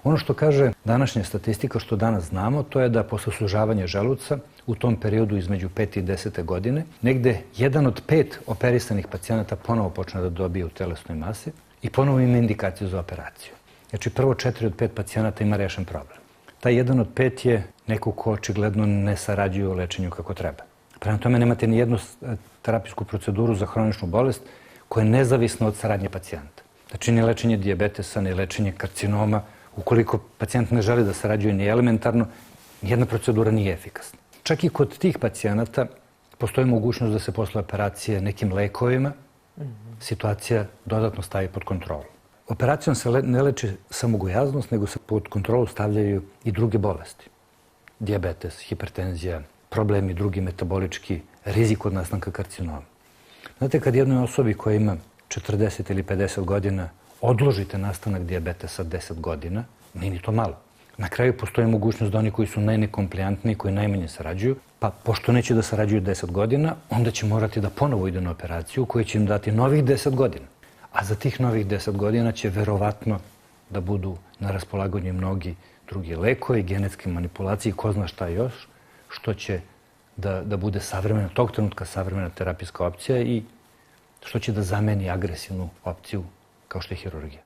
Ono što kaže današnja statistika, što danas znamo, to je da posle sužavanja želuca u tom periodu između 5. i 10. godine negde 1 od 5 operisanih pacijenata ponovo počne da dobije u telesnoj masi i ponovo ima indikaciju za operaciju. Znači prvo 4 od 5 pacijenata ima rešen problem. Taj 1 od 5 je neko ko očigledno ne sarađuje u lečenju kako treba. Prema tome nemate ni jednu terapijsku proceduru za hroničnu bolest koja je nezavisna od saradnje pacijenta. Znači ni lečenje dijabetesa, ni lečenje karcinoma. Ukoliko pacijent ne želi da sarađuje ni elementarno, nijedna procedura nije efikasna. Čak i kod tih pacijenata postoji mogućnost da se posle operacije nekim lekovima situacija dodatno stavi pod kontrolu. Operacijom se ne leči samo gojaznost, nego se pod kontrolu stavljaju i druge bolesti. Dijabetes, hipertenzija, problemi drugi metabolički, rizik od nastanka karcinoma. Znate, kad jednoj osobi koja ima 40 ili 50 godina odložite nastanak dijabetesa 10 godina, nije ni to malo. Na kraju postoji mogućnost da oni koji su najnekomplijantniji, koji najmanje sarađuju, pa pošto neće da sarađuju 10 godina, onda će morati da ponovo ide na operaciju koja će im dati novih 10 godina. A za tih novih 10 godina će verovatno da budu na raspolaganju mnogi drugi lekovi, genetske manipulacije, ko zna šta još, što će da bude savremena, tog trenutka savremena terapijska opcija i što će da zameni agresivnu opciju kao što je hirurgija.